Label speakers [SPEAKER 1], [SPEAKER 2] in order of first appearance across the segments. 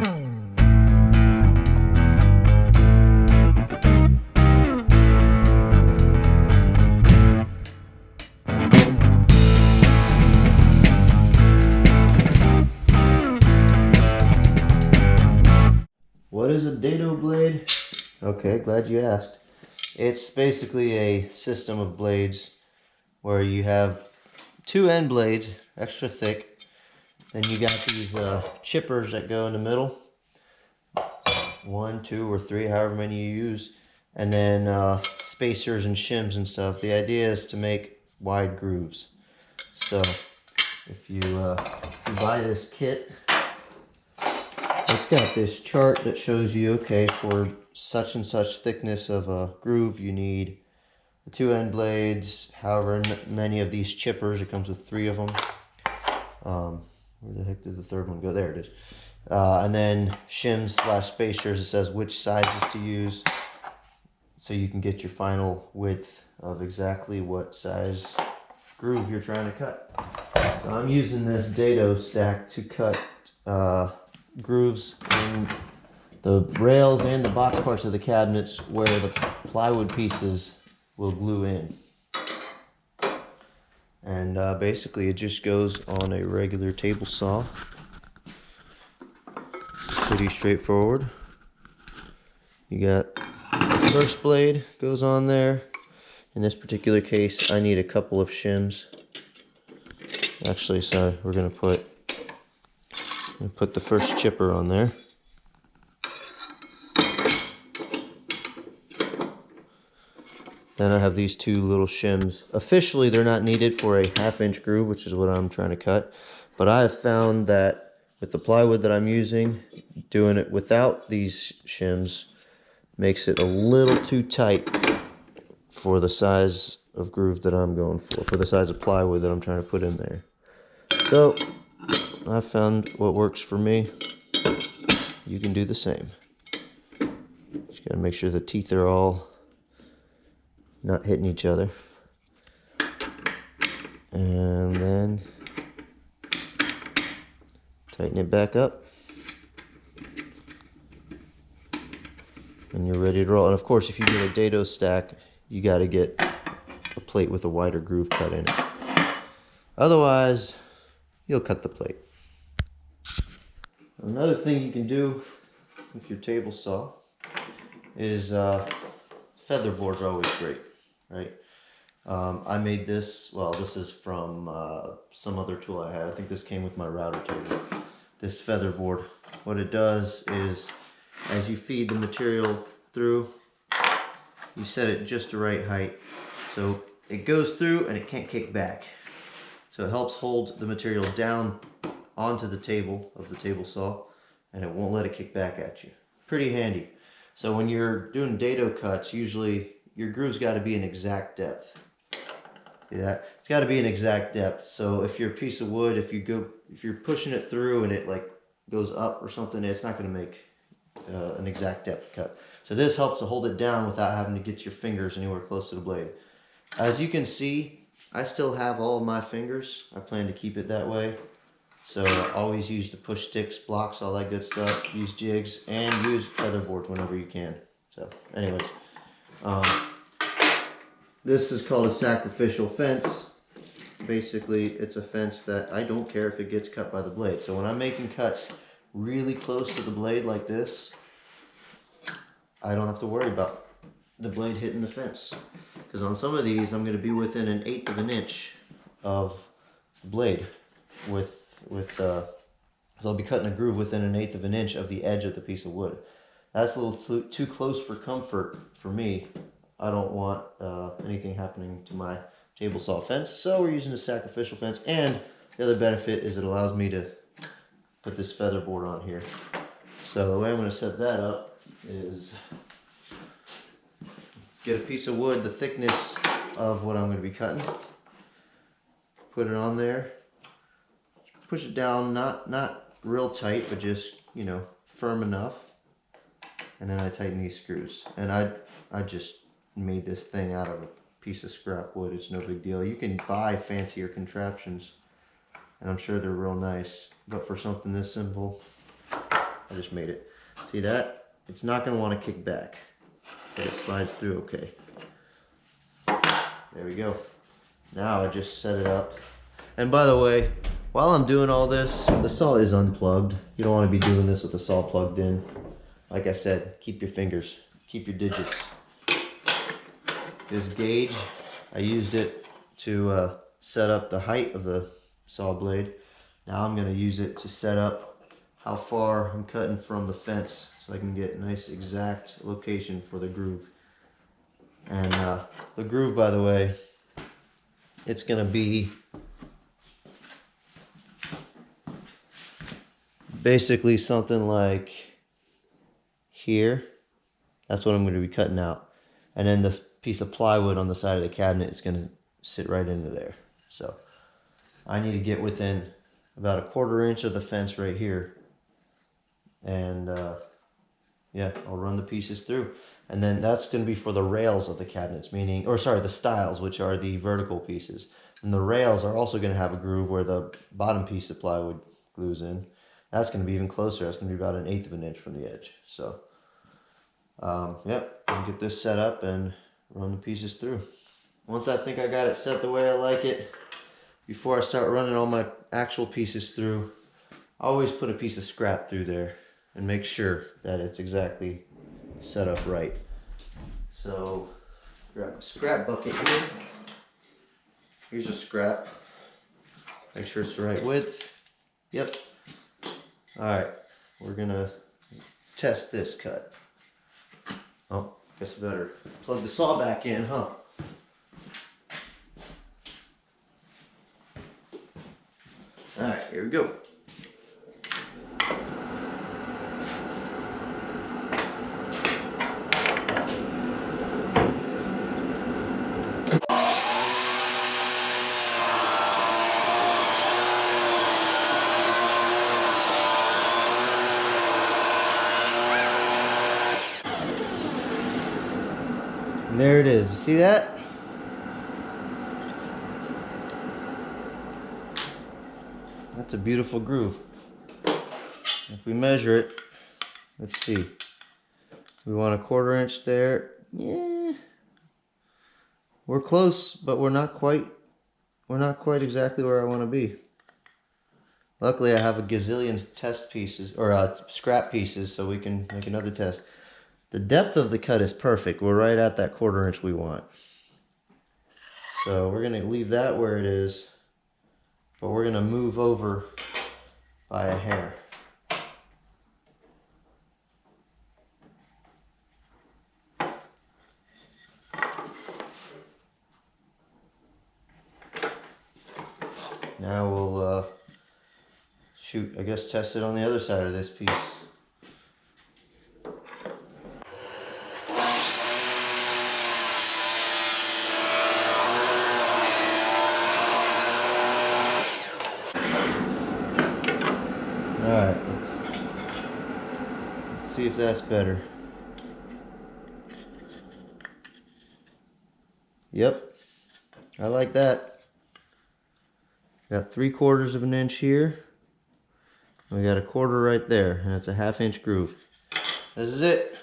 [SPEAKER 1] What is a dado blade? Okay, glad you asked. It's basically a system of blades where you have two end blades, extra thick. Then you got these chippers that go in the middle. 1, 2, or 3, however many you use. And then spacers and shims and stuff. The idea is to make wide grooves. So if you buy this kit, it's got this chart that shows you, okay, for such and such thickness of a groove, you need the two end blades, however many of these chippers. It comes with 3 of them. Where the heck did the third one go? There it is. And then shims / spacers. It says which sizes to use, so you can get your final width of exactly what size groove you're trying to cut. I'm using this Dado stack to cut grooves in the rails and the box parts of the cabinets where the plywood pieces will glue in. And basically it just goes on a regular table saw. Pretty straightforward. You got the first blade goes on there. In this particular case I need a couple of shims. Actually, so we're gonna put the first chipper on there. Then I have these 2 little shims. Officially, they're not needed for a 1/2-inch groove, which is what I'm trying to cut. But I have found that with the plywood that I'm using, doing it without these shims makes it a little too tight for the size of groove that I'm going for the size of plywood that I'm trying to put in there. So I found what works for me. You can do the same. Just gotta make sure the teeth are all not hitting each other. And then tighten it back up. And you're ready to roll. And of course, if you get a dado stack, you gotta get a plate with a wider groove cut in it. Otherwise, you'll cut the plate. Another thing you can do with your table saw is feather boards are always great, right? I made this, well, this is from some other tool I had. I think this came with my router table. This feather board. What it does is, as you feed the material through, you set it just the right height. So it goes through and it can't kick back. So it helps hold the material down onto the table of the table saw, and it won't let it kick back at you. Pretty handy. So when you're doing dado cuts, usually your groove's got to be an exact depth. Yeah, it's got to be an exact depth. So if you're a piece of wood, if you're pushing it through and it like goes up or something, it's not going to make an exact depth cut. So this helps to hold it down without having to get your fingers anywhere close to the blade. As you can see, I still have all of my fingers. I plan to keep it that way. So always use the push sticks, blocks, all that good stuff. Use jigs and use feather boards whenever you can. So anyways, this is called a sacrificial fence. Basically, it's a fence that I don't care if it gets cut by the blade. So when I'm making cuts really close to the blade like this, I don't have to worry about the blade hitting the fence. Because on some of these, I'm going to be within 1/8 of an inch of the blade so I'll be cutting a groove within 1/8 of an inch of the edge of the piece of wood. That's a little too close for comfort for me. I don't want anything happening to my table saw fence, so we're using a sacrificial fence. And the other benefit is it allows me to put this feather board on here. So the way I'm going to set that up is get a piece of wood the thickness of what I'm going to be cutting, put it on there, push it down, not real tight, but just, you know, firm enough, and then I tighten these screws. And I just made this thing out of a piece of scrap wood. It's no big deal. You can buy fancier contraptions, and I'm sure they're real nice, but for something this simple, I just made it. See that? It's not going to want to kick back, but it slides through okay. There we go. Now I just set it up. And by the way, while I'm doing all this, the saw is unplugged. You don't want to be doing this with the saw plugged in. Like I said, keep your fingers, keep your digits. This gauge, I used it to set up the height of the saw blade. Now I'm going to use it to set up how far I'm cutting from the fence so I can get a nice exact location for the groove. And the groove, by the way, it's going to be basically something like here. That's what I'm going to be cutting out. And then this piece of plywood on the side of the cabinet is going to sit right into there. So I need to get within about a 1/4 inch of the fence right here. And yeah, I'll run the pieces through. And then that's going to be for the rails of the cabinets, meaning, or sorry, the stiles, which are the vertical pieces. And the rails are also going to have a groove where the bottom piece of plywood glues in. That's going to be even closer. That's going to be about 1/8 of an inch from the edge. So, yep, I'll get this set up and run the pieces through. Once I think I got it set the way I like it, before I start running all my actual pieces through, I always put a piece of scrap through there and make sure that it's exactly set up right. So, grab a scrap bucket here. Here's a scrap. Make sure it's the right width. Yep. Alright, we're gonna test this cut. Oh, guess I better plug the saw back in, huh? Alright, here we go. And there it is. You see that? That's a beautiful groove. If we measure it, let's see. We want a 1/4 inch there. Yeah. We're close, but we're not quite exactly where I want to be. Luckily I have a gazillion test pieces, or scrap pieces, so we can make another test. The depth of the cut is perfect. We're right at that 1/4 inch we want. So we're going to leave that where it is, but we're going to move over by a hair. Now we'll, shoot, I guess test it on the other side of this piece. Alright, let's see if that's better. Yep, I like that. Got 3/4 of an inch here. We got a 1/4 right there, and it's a 1/2 inch groove. This is it.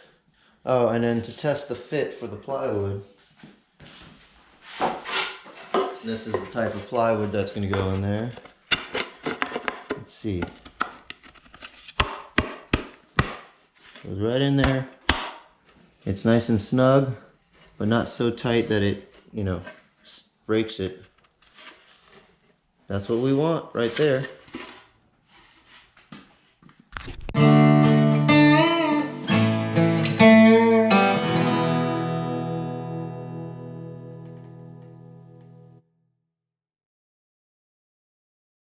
[SPEAKER 1] Oh, and then to test the fit for the plywood, this is the type of plywood that's going to go in there. Let's see. Goes right in there. It's nice and snug, but not so tight that it, you know, breaks it. That's what we want right there.